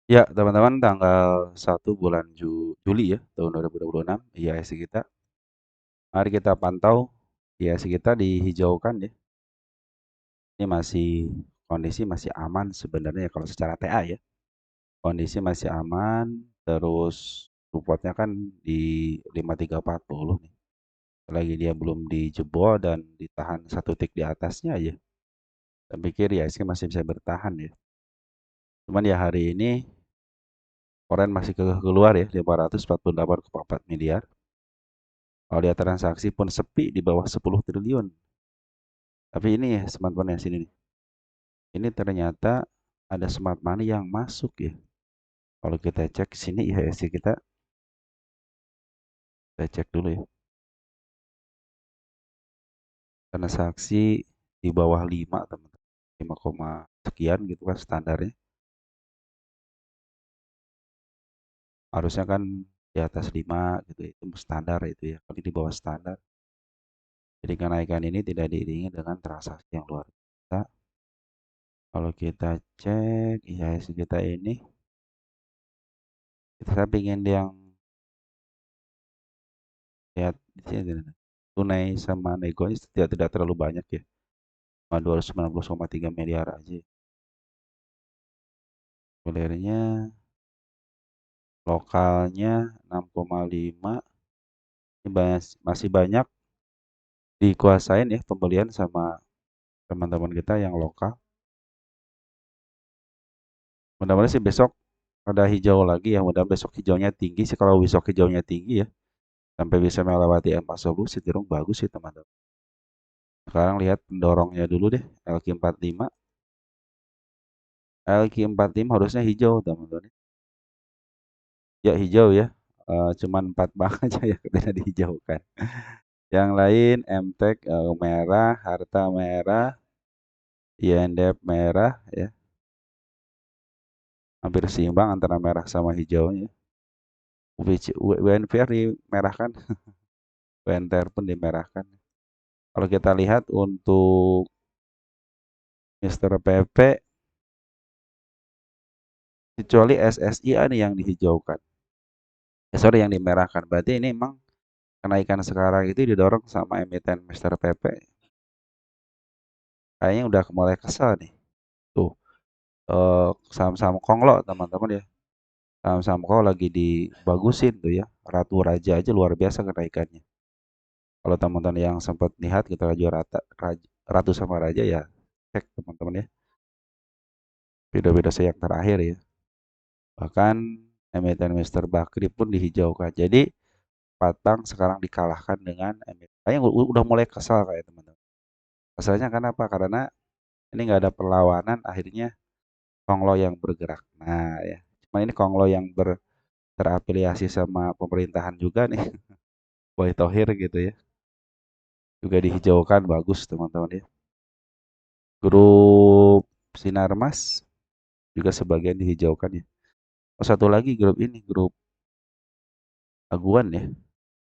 Ya, teman-teman, tanggal 1 bulan Juli ya, tahun 2026, IHSG kita. Mari kita pantau IHSG kita dihijaukan ya. Ini kondisi masih aman sebenarnya ya, kalau secara TA ya. Kondisi masih aman, terus supportnya kan di 5340 nih. Selagi dia belum dijebol dan ditahan satu tick di atasnya aja. Saya pikir IHSG masih bisa bertahan ya. Cuman ya hari ini Koren masih keluar ya, 548,4 miliar. Kalau lihat transaksi pun sepi di bawah 10 triliun. Tapi ini ya, teman-teman yang sini nih. Ini ternyata ada smart money yang masuk ya. Kalau kita cek sini IHSG kita cek dulu ya. Transaksi di bawah 5, teman-teman. 5, sekian gitu kan standarnya. Harusnya kan di atas 5 gitu ya. Itu standar itu ya. Kalau di bawah standar. Jadi kenaikan ini tidak diiringi dengan transaksi yang luar biasa. Kalau kita cek IHSG kita ini, kita pengen yang lihat di sini tunai sama negonya tidak terlalu banyak ya, cuma 290,3 miliar aja. Kuliahnya lokalnya 6,5, ini masih banyak dikuasain ya pembelian sama teman-teman kita yang lokal. Mudah-mudahan sih besok ada hijau lagi ya, mudah besok hijaunya tinggi sih. Kalau besok hijaunya tinggi ya sampai bisa melewati M40 cenderung bagus sih teman-teman. Sekarang lihat pendorongnya dulu deh, LQ45. LQ45 harusnya hijau teman-teman. Ya hijau ya. Cuman 4 bank aja ya tidak dihijaukan. Yang lain MTEK merah, Harta merah, INDF merah ya. Hampir seimbang antara merah sama hijaunya. WNPR dimerahkan, WNTR pun dimerahkan. Kalau kita lihat untuk Mister PP, kecuali SSI ini yang dihijaukan. Sorry, yang dimerahkan. Berarti ini memang kenaikan sekarang itu didorong sama emiten Mister PP. Kayaknya udah mulai kesal nih. Tuh, saham-saham Konglo teman-teman ya. Saham-saham Konglo lagi dibagusin tuh ya. Ratu Raja aja luar biasa kenaikannya. Kalau teman-teman yang sempat lihat kita Ratu sama Raja ya, cek teman-teman ya. Video-video saya yang terakhir ya. Bahkan emiten Mister Bakri pun dihijaukan. Jadi Patang sekarang dikalahkan dengan emiten. Kayaknya udah mulai kesal kayak teman-teman. Kesalnya kenapa? Karena ini nggak ada perlawanan, akhirnya Konglo yang bergerak. Nah ya, cuma ini Konglo yang terafiliasi sama pemerintahan juga nih, Boy Thohir gitu ya. Juga dihijaukan, bagus teman-teman ya. Grup Sinarmas juga sebagian dihijaukan ya. Oh, satu lagi grup ini, grup Aguan ya.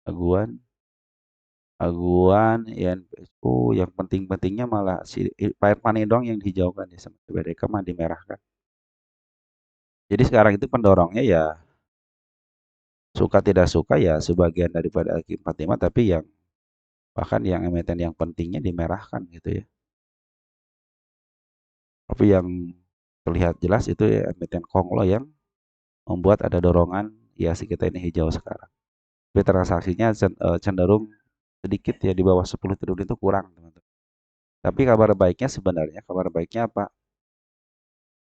Aguan, Aguan, INPSU, yang penting-pentingnya malah si Pak Irfan doang yang dihijaukan ya, sama BDK mah dimerahkan. Jadi sekarang itu pendorongnya ya suka tidak suka ya sebagian daripada LQ45, tapi yang bahkan yang emiten yang pentingnya dimerahkan gitu ya. Tapi yang terlihat jelas itu ya emiten Konglo yang membuat ada dorongan IHSG kita ini hijau sekarang. Tapi transaksinya cenderung sedikit ya, di bawah 10 triliun itu kurang teman-teman. Tapi kabar baiknya apa?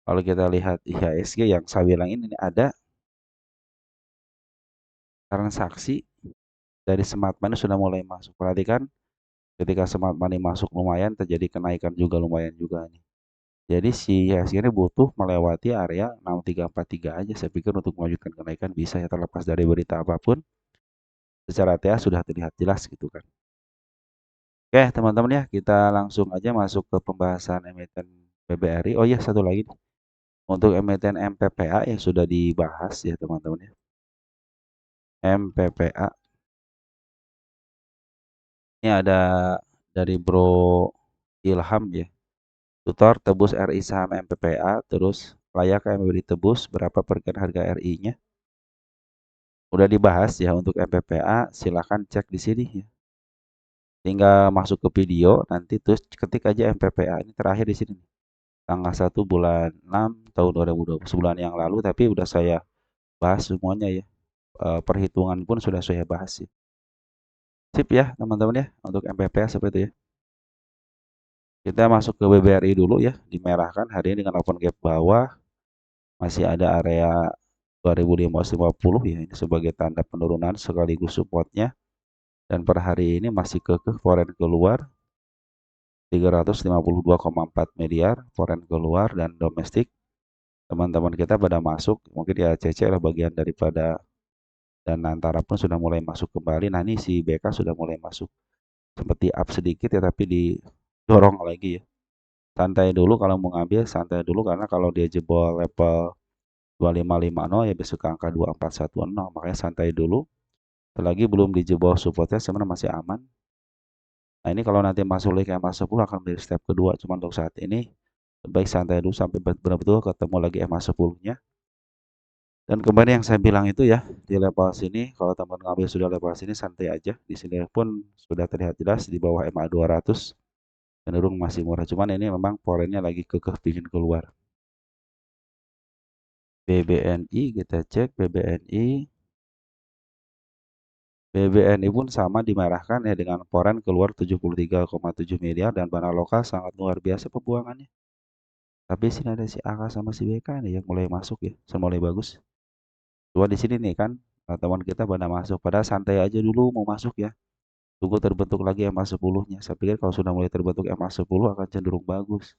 Kalau kita lihat IHSG yang saya bilang ini ada transaksi dari smart money sudah mulai masuk. Perhatikan ketika smart money masuk lumayan terjadi kenaikan juga lumayan juga nih. Jadi si IHSG ini butuh melewati area 6343 aja. Saya pikir untuk melanjutkan kenaikan bisa ya, terlepas dari berita apapun. Secara TA sudah terlihat jelas gitu kan. Oke teman-teman ya, kita langsung aja masuk ke pembahasan emiten BBRI. Oh iya, satu lagi nih. Untuk emiten MPPA yang sudah dibahas ya teman-teman ya. MPPA ini ada dari Bro Ilham ya. Tutor tebus RI saham MPPA, terus layakkah MBB ditebus, berapa perkiraan harga RI-nya. Udah dibahas ya untuk MPPA, silakan cek di sini ya. Tinggal masuk ke video, nanti terus ketik aja MPPA. Ini terakhir di sini. Tanggal 1 bulan 6 tahun 2020, sebulan yang lalu, tapi udah saya bahas semuanya ya. Perhitungan pun sudah saya bahas ya. Sip ya teman-teman ya, untuk MPPA seperti itu ya. Kita masuk ke BBRI dulu ya, dimerahkan hari ini dengan open gap bawah. Masih ada area 2550 ya, ini sebagai tanda penurunan sekaligus supportnya. Dan per hari ini masih kekeh foreign keluar 352,4 miliar foreign keluar dan domestik. Teman-teman kita pada masuk, mungkin ya CC lah bagian daripada, dan antara pun sudah mulai masuk kembali. Nah ini si BK sudah mulai masuk, seperti up sedikit ya, tapi didorong lagi ya. Santai dulu kalau mau ngambil, santai dulu, karena kalau dia jebol level 2550 ya besok ke angka 2410, makanya santai dulu. Selagi belum dijebol supportnya sebenarnya masih aman. Nah ini kalau nanti masuk lagi ke MA10 akan menjadi step kedua, cuma untuk saat ini baik santai dulu sampai benar-benar ketemu lagi MA10-nya. Dan kembali yang saya bilang itu ya, di level sini kalau teman ngambil sudah level sini santai aja. Di sini pun sudah terlihat jelas di bawah MA 200 cenderung masih murah, cuman ini memang porennya lagi kekeh bikin keluar. BBNI kita cek BBNI. BBNI pun sama dimerahkan ya, dengan poren keluar 73,7 miliar dan barang lokal sangat luar biasa pembuangannya. Tapi sini ada si AK sama si BK nih yang mulai masuk ya, mulai bagus. Cuma di sini nih kan teman kita pada masuk, padahal santai aja dulu mau masuk ya. Tunggu terbentuk lagi MA10-nya. Saya pikir kalau sudah mulai terbentuk MA10 akan cenderung bagus.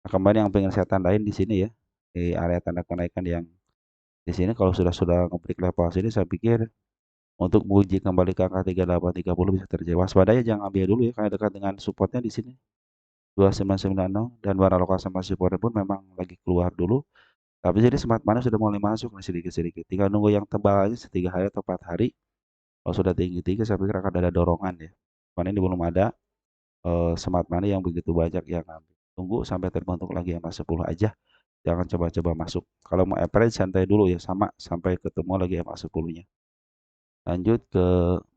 Nah, kembali yang pengen saya tandain di sini ya, di area tanda kenaikan yang di sini kalau sudah ngebreak level sini, saya pikir untuk menguji kembali ke angka 3830 bisa terjadi. Waspadanya jangan ambil dulu ya, karena dekat dengan supportnya di sini 2990, dan barang lokal sama support pun memang lagi keluar dulu. Tapi jadi smart money sudah mulai masuk nih sedikit-sedikit. Tinggal nunggu yang tebal aja 3 hari atau 4 hari. Kalau sudah tinggi-tinggi saya pikir akan ada dorongan ya. Cuman ini belum ada smart money yang begitu banyak yang ngambil. Tunggu sampai terbentuk lagi yang 10 aja. Jangan coba-coba masuk. Kalau mau average santai dulu ya, sama sampai ketemu lagi yang 10-nya. Lanjut ke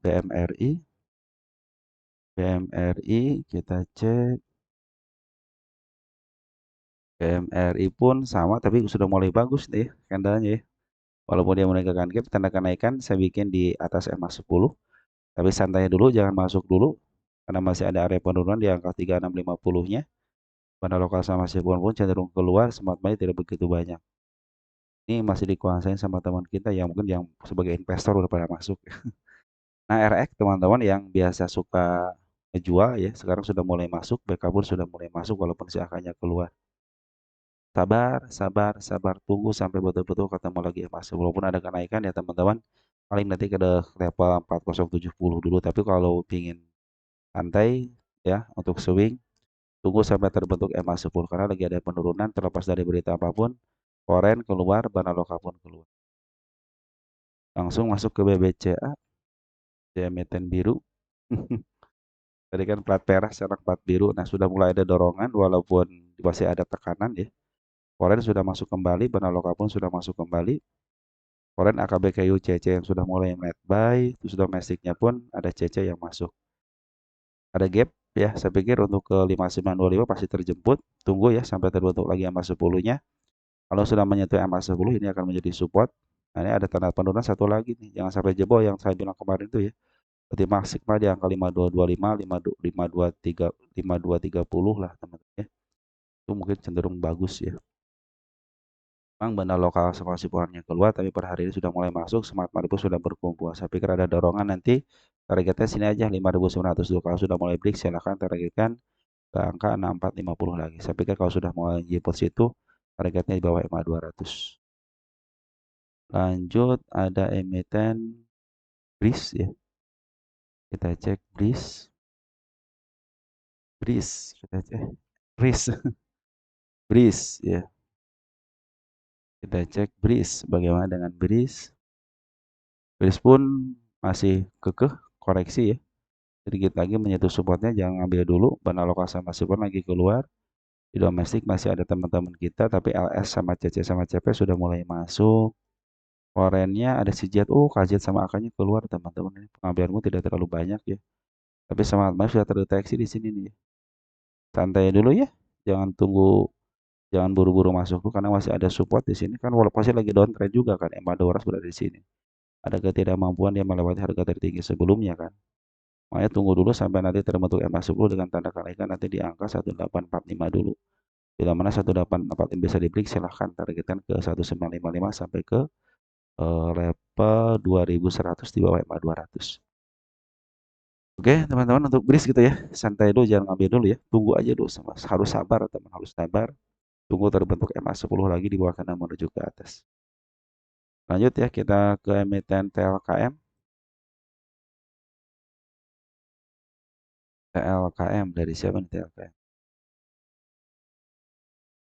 BMRI. BMRI kita cek. BMRI pun sama, tapi sudah mulai bagus nih candlenya ya. Walaupun dia meninggalkan gap, tanda kenaikan saya bikin di atas MA10. Tapi santai dulu, jangan masuk dulu. Karena masih ada area penurunan di angka 3650-nya. Pada lokal sama Sibon pun cenderung keluar, smart money tidak begitu banyak. Ini masih dikuasain sama teman kita yang mungkin yang sebagai investor udah pada masuk. Nah RX teman-teman yang biasa suka ngejual ya, sekarang sudah mulai masuk, BK pun sudah mulai masuk walaupun si angkanya keluar. Sabar, sabar, sabar, tunggu sampai betul-betul ketemu lagi emas. Walaupun ada kenaikan ya teman-teman, paling nanti ke level 4070 dulu. Tapi kalau ingin santai ya untuk swing, tunggu sampai terbentuk MA10 karena lagi ada penurunan terlepas dari berita apapun. Foreign keluar, Bana Lokal pun keluar. Langsung masuk ke BBCA, emiten biru. Tadi kan plat merah, sekarang plat biru. Nah sudah mulai ada dorongan walaupun masih ada tekanan ya. Foreign sudah masuk kembali, Bana Lokal pun sudah masuk kembali. Foreign AKBKU CC yang sudah mulai net buy, terus domestiknya pun ada CC yang masuk. Ada gap ya, saya pikir untuk ke 5925 pasti terjemput. Tunggu ya sampai terbentuk lagi MA10-nya. Kalau sudah menyentuh MA10 ini akan menjadi support. Nah, ini ada tanda penurunan satu lagi nih. Jangan sampai jebol yang saya bilang kemarin itu ya. Berarti maksimal di angka 5225, 5230, 5230 lah teman-teman ya. Itu mungkin cenderung bagus ya. Memang benda lokal sama sipuannya keluar, tapi per hari ini sudah mulai masuk, smart money pun sudah berkumpul. Saya pikir ada dorongan nanti, targetnya sini aja 5.900 dulu. Kalau sudah mulai break, silahkan targetkan ke angka 6450 lagi. Saya pikir kalau sudah mulai jemput situ, targetnya di bawah MA 200. Lanjut, ada emiten BRIS ya. Kita cek BRIS. BRIS, kita cek. BRIS. BRIS ya. Kita cek BRIS. Bagaimana dengan BRIS? BRIS pun masih kekeh koreksi ya. Sedikit lagi menyentuh supportnya, jangan ambil dulu. Bana lokal sama support lagi keluar. Di domestik masih ada teman-teman kita, tapi LS sama CC sama CP sudah mulai masuk. Forennya ada si Jet, KZ sama AK-nya keluar teman-teman. Pengambilanmu tidak terlalu banyak ya. Tapi semangat main sudah terdeteksi di sini nih. Santai dulu ya. Jangan tunggu, jangan buru-buru masuk dulu karena masih ada support di sini kan. Walaupun pasti lagi downtrend juga kan. Emadoras sudah di sini. Ada ketidakmampuan dia melewati harga tertinggi sebelumnya kan. Makanya tunggu dulu sampai nanti terbentuk EMA 10 dengan tanda kenaikan nanti di angka 1845 dulu. Bila mana 1845 bisa dibeli silahkan targetkan ke 1955 sampai ke level 2100 di bawah EMA 200. Oke teman-teman, untuk bridge gitu ya, santai dulu, jangan ngambil dulu ya, tunggu aja dulu, harus sabar teman, harus sabar, tunggu terbentuk EMA 10 lagi di bawah kanan menuju ke atas. Lanjut ya, kita ke emiten TLKM. TLKM dari siapa nih TLKM?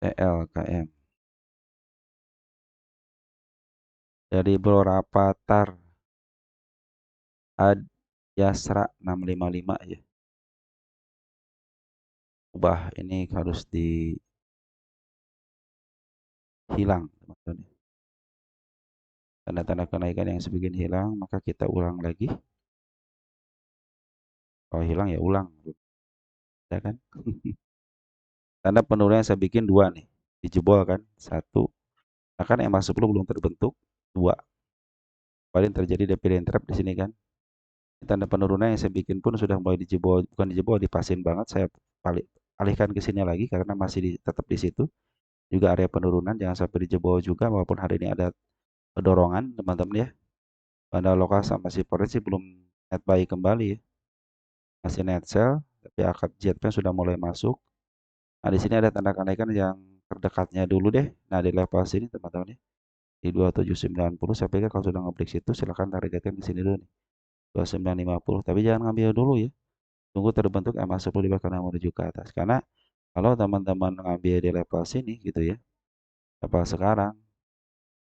TLKM dari Bro Rapatar Ad Yasra 655 ya. Ubah ini harus dihilang teman-teman. Tanda-tanda kenaikan yang sebagian hilang, maka kita ulang lagi. Kalau hilang ya ulang, ya kan? Tanda penurunan yang saya bikin dua nih, dijebol kan? Satu, nah kan EMA 10 belum terbentuk. Dua, paling terjadi dividend trap di sini kan. Tanda penurunan yang saya bikin pun sudah mulai dijebol, bukan dijebol, dipasin banget. Saya alihkan ke sini lagi karena masih tetap di situ. Juga area penurunan, jangan sampai dijebol juga walaupun hari ini ada dorongan teman-teman ya. Pada lokal sama si Forex sih belum net buy kembali ya. Masih net sell, tapi akad jetnya sudah mulai masuk. Nah, di sini ada tanda kenaikan yang terdekatnya dulu deh. Nah, di level sini teman-teman ya. Di 2790 saya pikir kalau sudah ngebreak situ silahkan targetkan di sini dulu nih. 2950, tapi jangan ngambil dulu ya. Tunggu terbentuk EMA 10 di belakang menuju ke atas. Karena kalau teman-teman ngambil di level sini gitu ya, level sekarang,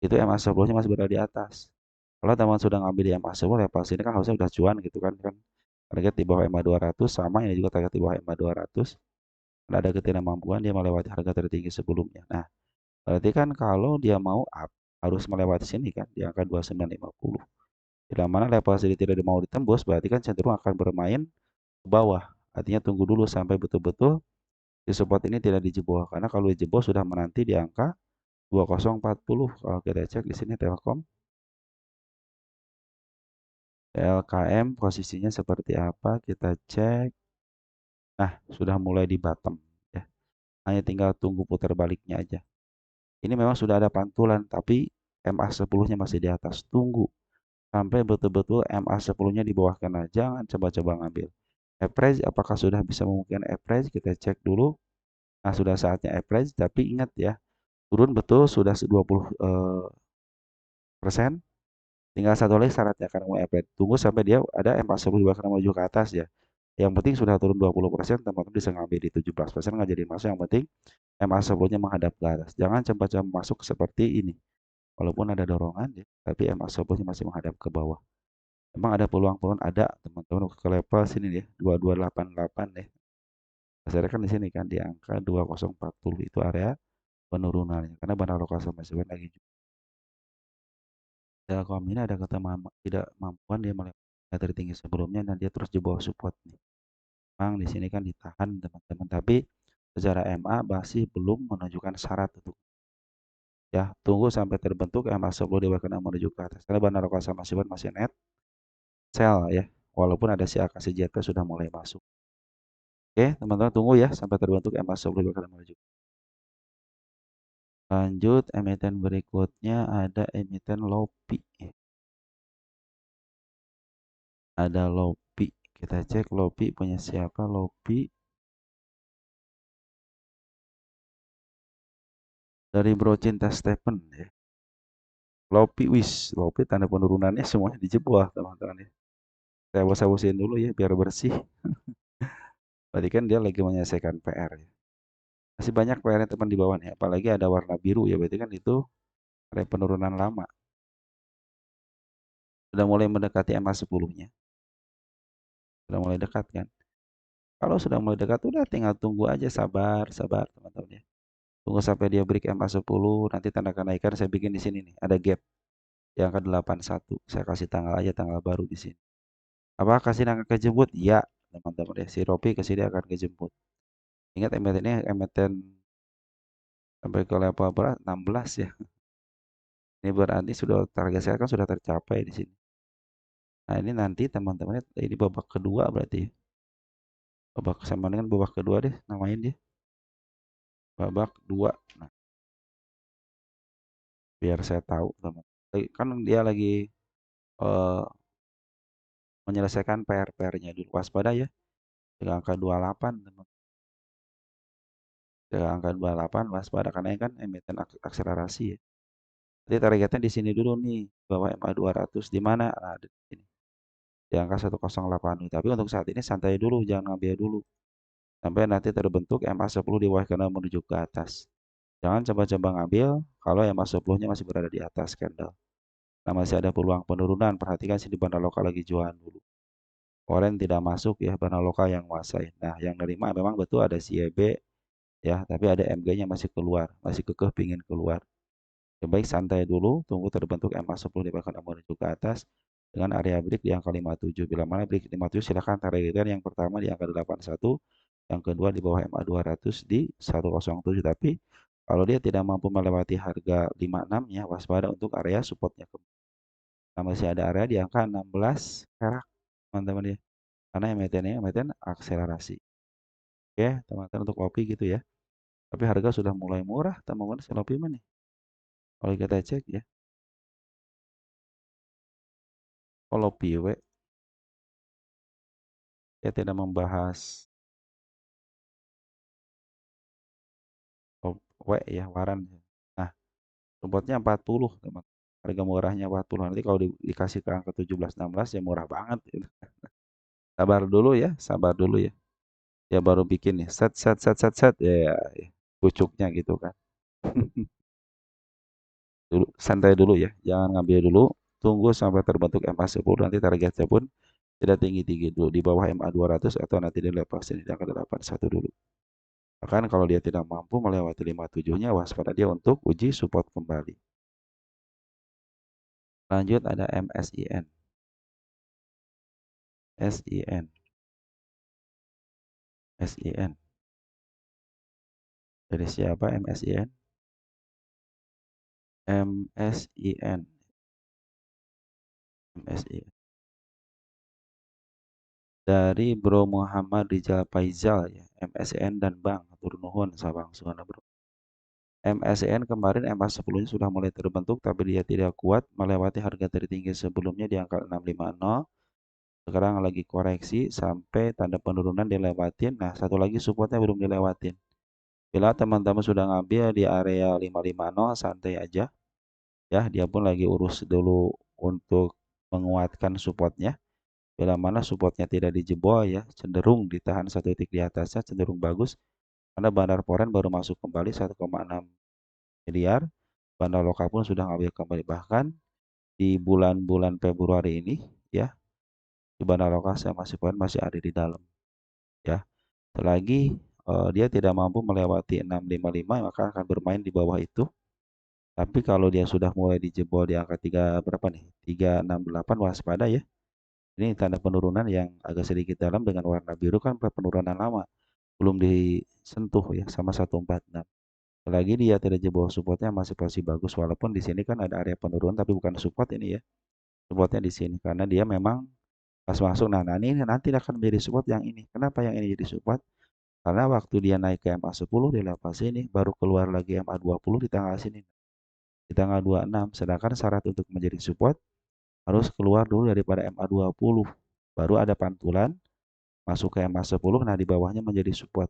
itu EMA 10-nya masih berada di atas. Kalau teman sudah ngambil di EMA 10, level sini kan harusnya udah cuan gitu kan. Target di bawah EMA 200, sama ini juga target di bawah EMA 200. Kalau ada ketidakmampuan dia melewati harga tertinggi sebelumnya. Nah, berarti kan kalau dia mau up, harus melewati sini kan, di angka 2950. Bila mana level sini tidak mau ditembus, berarti kan cenderung akan bermain ke bawah. Artinya tunggu dulu sampai betul-betul di support ini tidak dijebol. Karena kalau dijebol sudah menanti di angka 2040. Kalau kita cek di sini Telkom, TLKM posisinya seperti apa? Kita cek. Nah, sudah mulai di bottom ya. Hanya tinggal tunggu putar baliknya aja. Ini memang sudah ada pantulan, tapi MA 10-nya masih di atas. Tunggu sampai betul-betul MA 10-nya di bawah kena. Jangan coba-coba ngambil. Average, apakah sudah bisa memungkinkan average? Kita cek dulu. Nah, sudah saatnya average, tapi ingat ya, turun betul sudah 20 persen. Tinggal satu lagi syaratnya karena mau average. Tunggu sampai dia ada M40 juga karena menuju ke atas ya. Yang penting sudah turun 20%, teman-teman bisa ngambil di 17%, nggak jadi masuk. Yang penting MA10-nya menghadap ke atas. Jangan coba-coba masuk seperti ini. Walaupun ada dorongan ya, tapi MA10-nya masih menghadap ke bawah. Emang ada peluang-peluang, ada teman-teman ke level sini ya, 2288 ya. Saya kan di sini kan di angka 2040 itu area penurunannya karena bandar lokal sama sebenarnya lagi. Telkom ini ada tidak mampuan dia melewati tertinggi sebelumnya dan dia terus di bawah support nih. Memang di sini kan ditahan teman-teman, tapi secara MA masih belum menunjukkan syarat untuk ya tunggu sampai terbentuk MA 10 di bawah menuju ke atas. Karena bandar lokal sama sebenarnya masih net sell ya, walaupun ada si AKC JP sudah mulai masuk. Oke, teman-teman tunggu ya sampai terbentuk MA 10 di bawah menuju. Lanjut, emiten berikutnya ada emiten Lopi. Ada Lopi. Kita cek Lopi punya siapa. Lopi dari Bro Cinta Stephen ya. Lopi Lopi tanda penurunannya semuanya dijebol teman-teman ya. Saya hapus-hapusin dulu ya biar bersih. Berarti kan dia lagi menyelesaikan PR ya. Masih banyak PR teman di bawah nih, apalagi ada warna biru ya, berarti kan itu ada penurunan lama. Sudah mulai mendekati MA 10-nya. Sudah mulai dekat kan. Kalau sudah mulai dekat, udah tinggal tunggu aja, sabar, sabar teman-teman ya. Tunggu sampai dia break MA10, nanti tanda kenaikan saya bikin di sini nih, ada gap yang ke 81. Saya kasih tanggal aja, tanggal baru di sini. Apa kasih akan kejemput? Ya, teman-teman ya. Si Ropi ke sini akan kejemput. Ingat emiten ini emiten sampai ke level berapa? 16 ya. Ini berarti sudah target saya kan sudah tercapai di sini. Nah, ini nanti teman-teman ini babak kedua berarti ya. Babak sama dengan babak kedua deh namain dia. Babak 2. Nah, biar saya tahu teman. Kan dia lagi eh, menyelesaikan PR-PR-nya dulu. Waspada ya. Dengan angka 28 teman. Dengan angka 28 waspada karena ini kan emiten akselerasi ya. Jadi targetnya di sini dulu nih, bawah MA 200 di mana? Nah, di sini. Di angka 108. Tapi untuk saat ini santai dulu, jangan ngambil dulu. Sampai nanti terbentuk MA 10 di bawah candle menuju ke atas. Jangan coba-coba ngambil kalau MA 10-nya masih berada di atas candle. Nah, masih ada peluang penurunan. Perhatikan sini bandar lokal lagi jualan dulu. Oren tidak masuk ya, bandar lokal yang menguasai. Nah, yang nerima memang betul ada CIB ya, tapi ada MG-nya masih keluar, masih kekeh pingin keluar. Ya, baik santai dulu, tunggu terbentuk MA10 di bahkan menuju ke atas dengan area break di angka 57. Bila mana break 57 silakan targetkan yang pertama di angka 81, yang kedua di bawah MA 200 di 107. Tapi kalau dia tidak mampu melewati harga 56-nya, waspada untuk area supportnya. Nah, masih ada area di angka 16 perak, teman-teman ya. Karena emiten akselerasi. Oke, teman-teman untuk kopi gitu ya. Tapi harga sudah mulai murah, teman-teman. Kopi mana nih? Kalau kita cek ya. Kalau PW ya tidak membahas W ya, waran. Nah, supportnya 40, teman. Harga murahnya 40. Nanti kalau dikasih ke angka 17 16 ya murah banget gitu. Sabar dulu ya, sabar dulu ya. Ya baru bikin nih, set set set set set ya, ya. Pucuknya gitu kan. Dulu santai dulu ya, jangan ngambil dulu. Tunggu sampai terbentuk MA10, nanti targetnya pun tidak tinggi-tinggi dulu di bawah MA 200 atau nanti dilepasin di angka 81 dulu. Bahkan kalau dia tidak mampu melewati 57-nya, waspada dia untuk uji support kembali. Lanjut ada MSIN. SIN. SIN. Dari siapa MSIN? MSIN. MSIN. Dari Bro Muhammad Rizal Faizal ya. MSIN dan Bank. Turun nuhun sabang suana bro. MSCN kemarin MA10-nya sudah mulai terbentuk tapi dia tidak kuat melewati harga tertinggi sebelumnya di angka 650. Sekarang lagi koreksi sampai tanda penurunan dilewatin. Nah, satu lagi supportnya belum dilewatin. Bila teman-teman sudah ngambil di area 550, santai aja. Ya, dia pun lagi urus dulu untuk menguatkan supportnya. Bila mana supportnya tidak dijebol ya, cenderung ditahan satu titik di atasnya, cenderung bagus. Karena Bandar Poren baru masuk kembali 1,6 miliar. Bandar lokal pun sudah ngambil kembali. Bahkan di bulan-bulan Februari ini ya, di bandar lokal saya masih poin masih ada di dalam ya. Selagi dia tidak mampu melewati 655 maka akan bermain di bawah itu. Tapi kalau dia sudah mulai dijebol di angka 3 berapa nih? 368 waspada ya. Ini tanda penurunan yang agak sedikit dalam dengan warna biru kan penurunan lama. Belum disentuh ya sama 146. Lagi dia tidak jebol supportnya masih posisi bagus walaupun di sini kan ada area penurunan tapi bukan support ini ya. Supportnya di sini karena dia memang pas masuk nah ini nanti akan menjadi support yang ini. Kenapa yang ini jadi support? Karena waktu dia naik ke MA10 di level sini baru keluar lagi MA20 di tanggal sini. Di tanggal 26. Sedangkan syarat untuk menjadi support harus keluar dulu daripada MA20. Baru ada pantulan masuk ke MA10 nah di bawahnya menjadi support.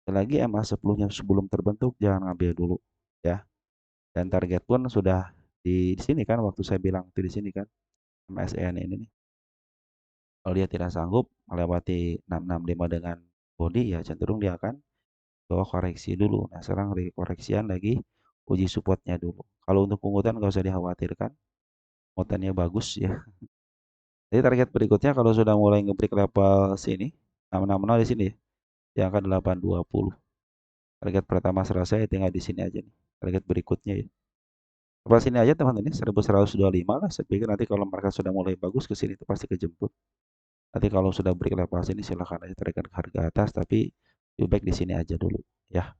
Selagi MA10-nya sebelum terbentuk jangan ngambil dulu ya. Dan target pun sudah di sini kan waktu saya bilang di sini kan MSN ini nih. Kalau dia tidak sanggup melewati 665 dengan body ya cenderung dia akan bawa koreksi dulu. Nah sekarang koreksian lagi uji supportnya dulu. Kalau untuk pungutan nggak usah dikhawatirkan, pungutannya bagus ya. Jadi target berikutnya kalau sudah mulai ngebreak level sini 660 di sini ya. Di angka 820. Target pertama selesai tinggal di sini aja nih. Target berikutnya ya. Lepas sini aja teman-teman ini 1125 lah. Saya pikir nanti kalau market sudah mulai bagus ke sini itu pasti kejemput. Nanti kalau sudah break level sini silahkan aja tarikkan ke harga atas, tapi lebih baik di sini aja dulu ya.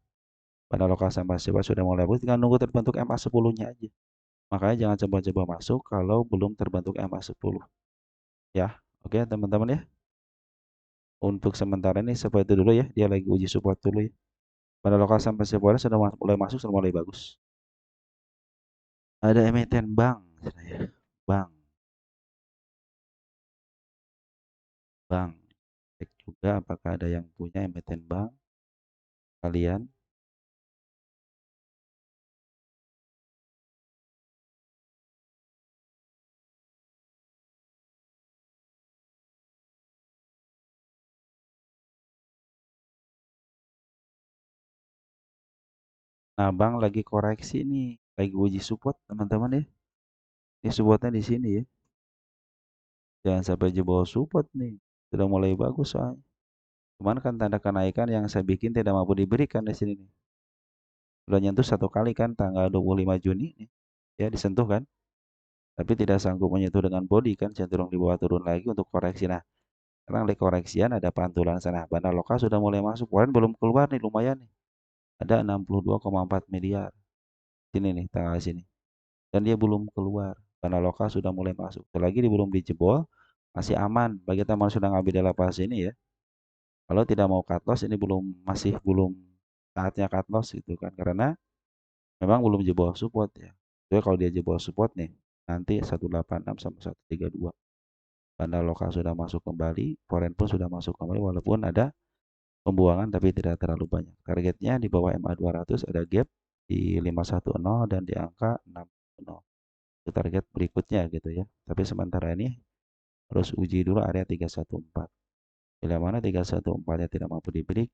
Pada lokasi sama siapa sudah mulai bagus, tinggal nunggu terbentuk MA10-nya aja. Makanya jangan coba-coba masuk kalau belum terbentuk MA10 ya. Oke teman-teman ya. Untuk sementara ini seperti itu dulu ya. Dia lagi uji support dulu ya. Pada lokasi sampai sebulan sudah mulai masuk, sudah mulai bagus. Ada emiten bank, ya. Bank, bank. Cek juga apakah ada yang punya emiten bank kalian. Nah, bank lagi koreksi nih, lagi uji support teman-teman ya. Ini supportnya di sini ya. Jangan sampai jebol support nih. Sudah mulai bagus soalnya. Cuman kan tanda kenaikan yang saya bikin tidak mampu diberikan di sini nih. Sudah nyentuh satu kali kan tanggal 25 Juni nih. Ya disentuh kan. Tapi tidak sanggup menyentuh dengan body kan, cenderung di bawah turun lagi untuk koreksi. Nah, sekarang lagi koreksian ada pantulan sana. Bandar lokal sudah mulai masuk. Kemarin belum keluar nih lumayan nih. Ada 62,4 miliar. Sini nih tanggal sini. Dan dia belum keluar. Bandar lokal sudah mulai masuk. Selagi dia belum dijebol, masih aman. Bagi teman sudah ngambil di lapas ini ya. Kalau tidak mau cut loss ini belum saatnya cut loss gitu kan. Karena memang belum jebol support ya. Jadi kalau dia jebol support nih, nanti 186 sama 132. Bandar lokal sudah masuk kembali, foreign pun sudah masuk kembali walaupun ada pembuangan tapi tidak terlalu banyak. Targetnya di bawah MA200 ada gap di 510 dan di angka 610. Itu target berikutnya gitu ya. Tapi sementara ini harus uji dulu area 314. Bila mana 314-nya tidak mampu di break,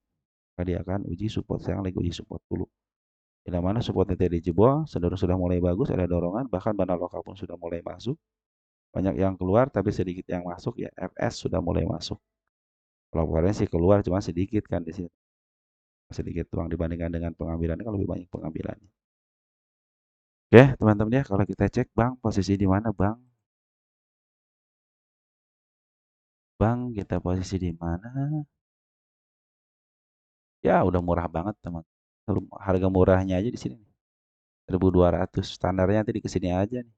maka dia akan uji support. Sekarang lagi uji support dulu. Bila mana supportnya tidak dijebol, cenderung sudah mulai bagus, ada dorongan, bahkan bandar lokal pun sudah mulai masuk. Banyak yang keluar, tapi sedikit yang masuk ya. FS sudah mulai masuk. Laporannya sih keluar cuma sedikit kan di sini. Sedikit uang dibandingkan dengan pengambilannya kalau lebih banyak pengambilannya. Oke, teman-teman ya, kalau kita cek Bang, posisi di mana Bang? Bang, kita posisi di mana? Ya, udah murah banget, teman. Harga murahnya aja di sini. 1.200. Standarnya nanti di kesini aja nih.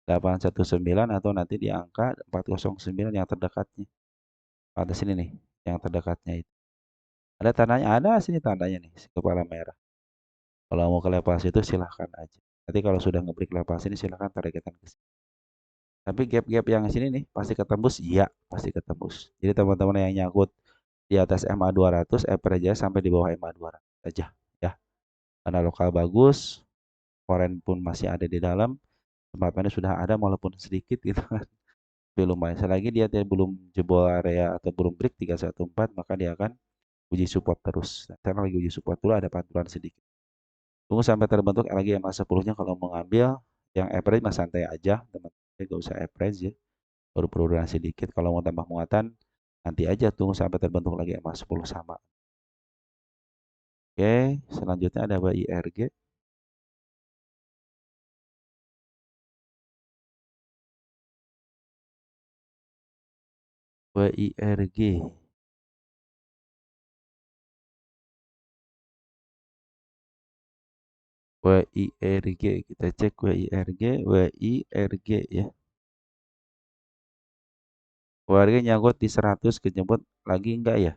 819 atau nanti di angka 409 yang terdekatnya. Pada sini nih, yang terdekatnya itu. Ada tandanya, ada sini tandanya nih, kepala merah. Kalau mau ke lepas itu silahkan aja. Nanti kalau sudah ngebreak lepas ini silahkan targetkan ke sini. Tapi gap-gap yang sini nih pasti ketembus, iya pasti ketembus. Jadi teman-teman yang nyangkut di atas MA200, average aja sampai di bawah MA200 aja ya. Karena lokal bagus, foreign pun masih ada di dalam, teman-teman sudah ada walaupun sedikit gitu kan. Belum lumayan. Selagi dia belum jebol area atau belum break 314, maka dia akan uji support terus. Nah, sekarang lagi uji support dulu ada pantulan sedikit. Tunggu sampai terbentuk lagi MA10-nya kalau mau ngambil yang average mas santai aja, teman-teman. Gak usah average ya. Baru penurunan sedikit. Kalau mau tambah muatan, nanti aja tunggu sampai terbentuk lagi MA10 sama. Oke, selanjutnya ada WIRG. WIRG. WIRG. Kita cek WIRG. WIRG ya. WIRG nyangkut di 100 kejemput lagi enggak ya?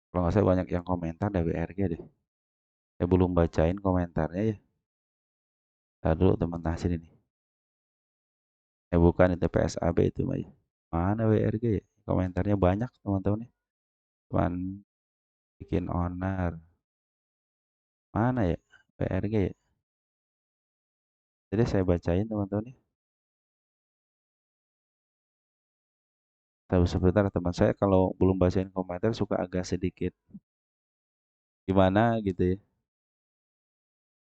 Kalau nggak salah banyak yang komentar dari WIRG deh. Saya belum bacain komentarnya ya. Tadi dulu teman sini nih. Bukan itu PSAB itu mah ya. Mana WRG ya? Komentarnya banyak teman-teman ya. Cuman bikin onar. Mana ya? WRG ya. Jadi saya bacain teman-teman ya. Tahu sebentar teman saya kalau belum bacain komentar suka agak sedikit gimana gitu ya.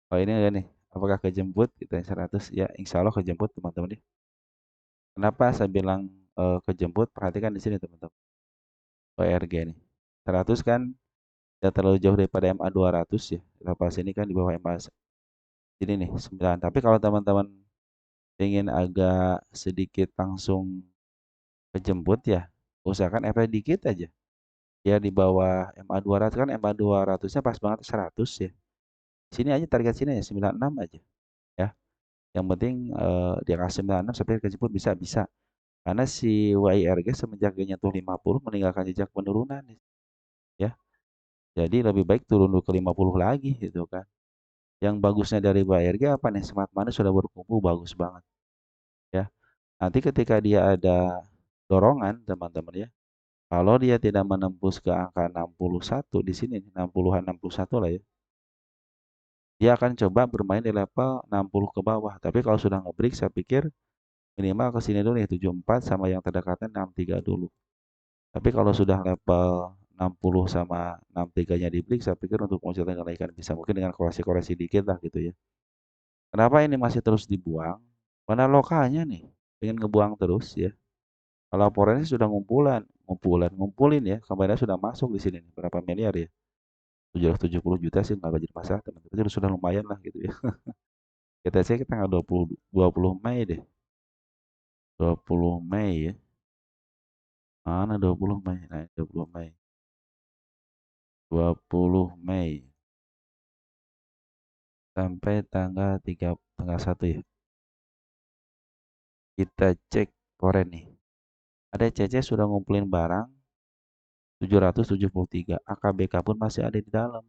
Oh ini enggak nih. Apakah kejemput? Kita 100 ya insya Allah kejemput teman-teman ya. Kenapa saya bilang kejemput, perhatikan di sini teman-teman. WRG nih. 100 kan tidak terlalu jauh daripada MA 200 ya. Lepas ini kan di bawah MA ini nih 9. Tapi kalau teman-teman ingin agak sedikit langsung kejemput ya, usahakan FR dikit aja. Ya di bawah MA 200 kan MA 200-nya pas banget 100 ya. Sini aja target sini ya 96 aja ya. Yang penting dia kasih 96 sampai kejemput bisa. Karena si WIRG semenjak dia nyentuh 50 meninggalkan jejak penurunan ya. Jadi lebih baik turun dulu ke 50 lagi gitu kan. Yang bagusnya dari WIRG apa nih? Smart money sudah berkumpul bagus banget ya. Nanti ketika dia ada dorongan teman-teman ya. Kalau dia tidak menembus ke angka 61 di sini 60-an 61 lah ya. Dia akan coba bermain di level 60 ke bawah. Tapi kalau sudah nge-break saya pikir minimal ke sini dulu nih 74 sama yang terdekatnya 63 dulu. Tapi kalau sudah level 60 sama 63-nya di break, saya pikir untuk munculnya kenaikan bisa mungkin dengan koreksi-koreksi dikit lah gitu ya. Kenapa ini masih terus dibuang? Karena lokalnya nih, pengen ngebuang terus ya. Kalau laporannya sudah ngumpulin ya. Kemarin sudah masuk di sini nih, berapa miliar ya? 770 juta sih nggak jadi masalah teman-teman. Itu sudah lumayan lah gitu ya. Kita cek tanggal 20 Mei deh. 20 Mei ya. Mana 20 Mei? Nah, 20 Mei. 20 Mei sampai tanggal 1 ya. Kita cek Foren nih. Ada CC sudah ngumpulin barang 773. AKBK pun masih ada di dalam.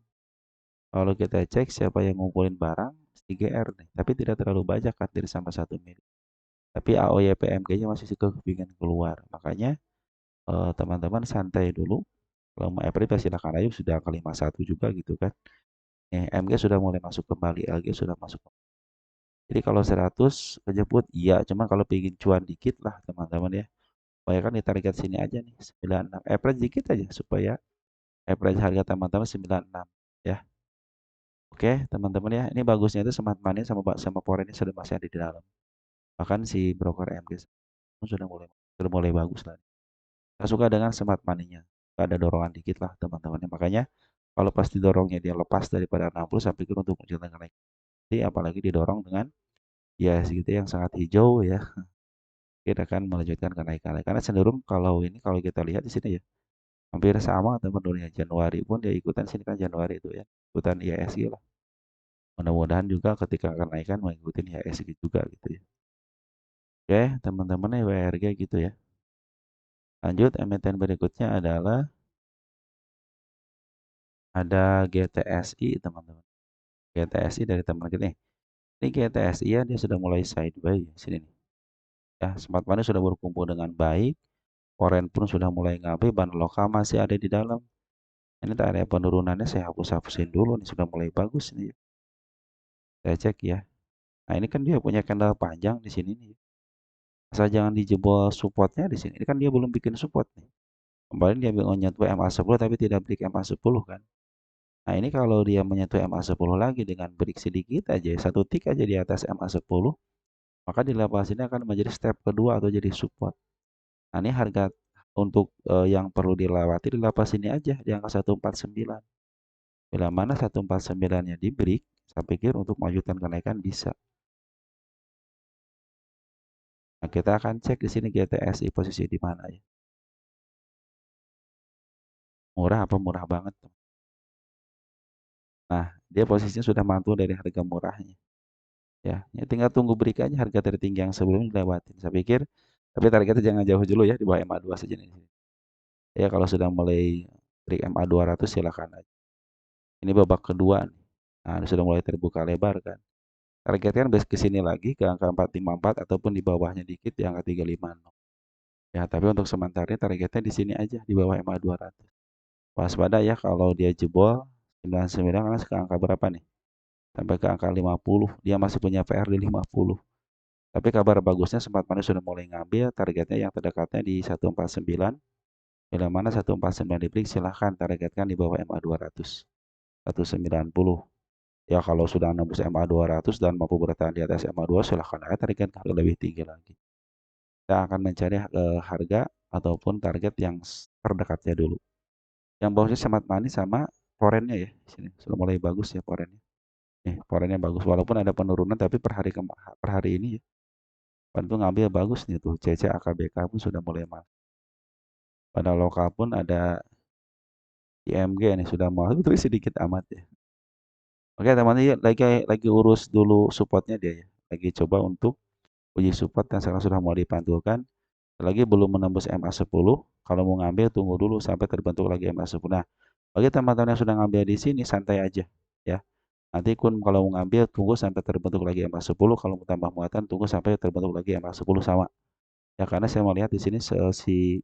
Kalau kita cek siapa yang ngumpulin barang 3R nih. Tapi tidak terlalu banyak kan dari sama 1 mili. Tapi AOY PMG-nya masih kepingin keluar. Makanya teman-teman santai dulu. Kalau mau April silakan aja sudah ke 51 juga gitu kan. MG sudah mulai masuk kembali, LG sudah masuk. Jadi kalau 100 kejebut iya, cuma kalau pingin cuan dikit lah teman-teman ya. Supaya kan di target sini aja nih 96. Average dikit aja supaya average harga teman-teman 96 ya. Oke, teman-teman ya. Ini bagusnya itu Smart Money sama Forex ini sudah masih ada di dalam. Bahkan si broker MG sudah mulai bagus lah. Saya suka dengan Smart Money-nya. Ada dorongan dikit lah teman-teman. Makanya kalau pas didorongnya dia lepas daripada 60 saya pikir untuk mencoba naik. Apalagi didorong dengan ya segitu yang sangat hijau ya. Kita akan melanjutkan kenaikan. Karena cenderung kalau kita lihat di sini ya hampir sama teman-teman ya. Januari pun dia ikutan sini kan Januari itu ya. Ikutan IHSG lah. Mudah-mudahan juga ketika kenaikan mengikuti IHSG juga gitu ya. Oke, teman-teman ya WRG gitu ya. Lanjut emiten berikutnya adalah ada GTSI teman-teman. GTSI dari teman kita nih. Ini GTSI ya dia sudah mulai sideways sini nih. Ya, Smart Money sudah berkumpul dengan baik. Foreign pun sudah mulai ngambil, ban lokal masih ada di dalam. Ini area penurunannya saya hapus-hapusin dulu nih sudah mulai bagus nih. Saya cek ya. Nah, ini kan dia punya candle panjang di sini nih. Asal jangan dijebol supportnya di sini. Ini kan dia belum bikin support nih. Kemarin dia menyentuh MA10 tapi tidak break MA10 kan. Nah, ini kalau dia menyentuh MA10 lagi dengan break sedikit aja, satu tick aja di atas MA10, maka di level sini akan menjadi step kedua atau jadi support. Nah, ini harga untuk yang perlu dilewati di level sini aja di angka 149. Bila mana 149-nya di break, saya pikir untuk melanjutkan kenaikan bisa. Nah, kita akan cek di sini GTSI posisi di mana ya. Murah apa murah banget? Nah, dia posisinya sudah mantul dari harga murahnya. Ya tinggal tunggu break aja harga tertinggi yang sebelumnya dilewatin. Saya pikir, tapi targetnya jangan jauh dulu ya, di bawah MA2 saja nih. Ya kalau sudah mulai break MA200 silakan aja. Ini babak kedua nih. Nah, ini sudah mulai terbuka lebar kan. Targetnya kan ke sini lagi ke angka 454 ataupun di bawahnya dikit di angka 350. Ya, tapi untuk sementara targetnya di sini aja di bawah MA 200. Waspada ya kalau dia jebol 99 kan ke angka berapa nih? Sampai ke angka 50, dia masih punya PR di 50. Tapi kabar bagusnya Smart Money sudah mulai ngambil targetnya yang terdekatnya di 149. Bila mana 149 di break silahkan targetkan di bawah MA 200. 190. Ya kalau sudah nembus MA 200 dan mampu bertahan di atas MA 2 silahkan aja targetkan lebih tinggi lagi. kita akan mencari harga ataupun target yang terdekatnya dulu. Yang bagusnya Smart Money sama forennya ya. Di sini sudah mulai bagus ya forennya. Nih, forennya bagus walaupun ada penurunan tapi per hari ini ya. Pan tuh ngambil bagus nih tuh. CC AKBK pun sudah mulai masuk. Pada lokal pun ada IMG nih sudah mau tapi sedikit amat ya. Oke teman-teman ya, lagi urus dulu supportnya dia ya. Lagi coba untuk uji support dan sekarang sudah mau dipantulkan. Lagi belum menembus MA10. Kalau mau ngambil tunggu dulu sampai terbentuk lagi MA10. Nah, bagi teman-teman yang sudah ngambil di sini santai aja ya. Nanti kun kalau mau ngambil tunggu sampai terbentuk lagi MA10. Kalau mau tambah muatan tunggu sampai terbentuk lagi MA10 sama. Ya karena saya mau lihat di sini si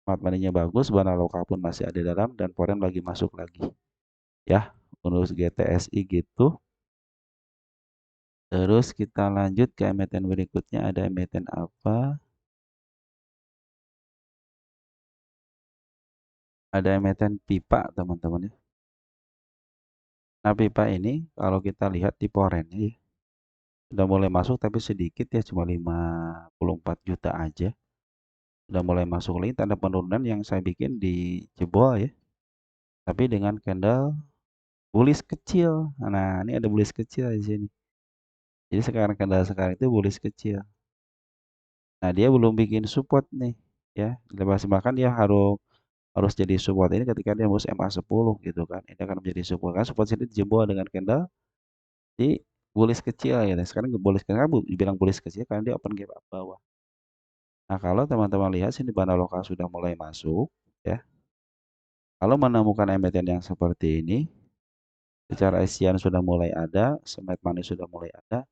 smart money-nya bagus, Bana lokal pun masih ada dalam dan foreign lagi masuk lagi. Ya, untuk GTSI gitu. Terus kita lanjut ke emiten berikutnya. Ada emiten apa? Ada emiten pipa teman-teman ya. Nah pipa ini kalau kita lihat di foreign-nya ya, sudah mulai masuk tapi sedikit ya, cuma 54 juta aja. Sudah mulai masuk lagi tanda penurunan yang saya bikin di jebol ya. Tapi dengan candle bullish kecil. Nah, ini ada bullish kecil di sini. Jadi sekarang candle sekarang itu bullish kecil. Nah, dia belum bikin support nih ya. Lepas makan dia harus harus jadi support ini ketika dia harus MA10 gitu kan. Ini akan menjadi support kan support sini dijebol dengan candle di bullish kecil ya. Sekarang bullish kecil dibilang bullish kecil karena dia open gap up bawah. Nah, kalau teman-teman lihat sini banda lokal sudah mulai masuk ya. Kalau menemukan emiten yang seperti ini, secara Asian sudah mulai ada, smart money sudah mulai ada,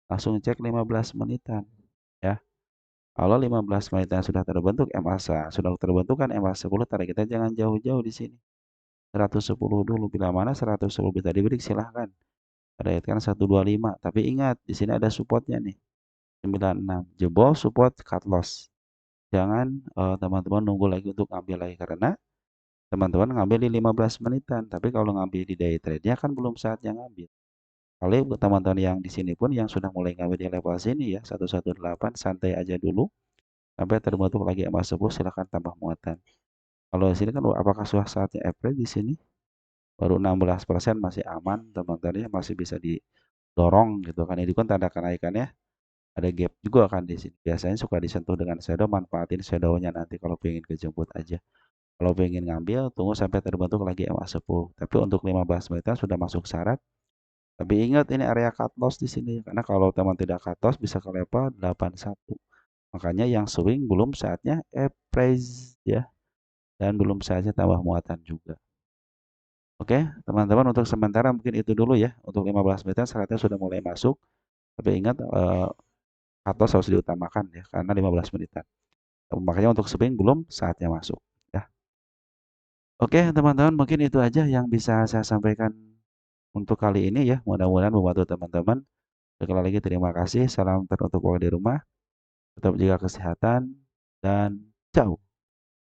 langsung cek 15 menitan ya. Kalau 15 menitan sudah terbentuk MA sudah terbentuk kan MA10 tarik kita jangan jauh-jauh di sini. 110 dulu bila mana 110 bisa diberi silahkan. Targetkan 125, tapi ingat di sini ada supportnya nih. 96 jebol support cut loss. Jangan teman-teman nunggu lagi untuk ambil lagi karena teman-teman ngambil di 15 menitan, tapi kalau ngambil di day trade-nya kan belum saatnya ngambil. Kalau teman-teman yang di sini pun yang sudah mulai ngambil di level sini ya 118 santai aja dulu sampai terbentuk lagi MA10 silahkan tambah muatan. Kalau di sini kan apakah sudah saatnya average di sini? Baru 16% masih aman teman-teman ya masih bisa didorong gitu kan. Ini kan tanda kenaikannya ada gap juga kan di sini. Biasanya suka disentuh dengan shadow, manfaatin shadownya nanti kalau pengen kejemput aja. Kalau pengen ngambil, tunggu sampai terbentuk lagi MA10. Tapi untuk 15 meter sudah masuk syarat. Tapi ingat ini area cut loss di sini. Karena kalau teman tidak cut loss bisa ke level 81. Makanya yang swing belum saatnya appraise ya. Dan belum saatnya tambah muatan juga. Oke, teman-teman untuk sementara mungkin itu dulu ya. Untuk 15 meter syaratnya sudah mulai masuk. Tapi ingat cut loss harus diutamakan ya. Karena 15 menitan. Makanya untuk swing belum saatnya masuk. Ya. Oke, teman-teman, mungkin itu aja yang bisa saya sampaikan untuk kali ini ya. Mudah-mudahan membantu teman-teman. Sekali lagi terima kasih. Salam teruntuk di rumah. Tetap jaga kesehatan dan ciao.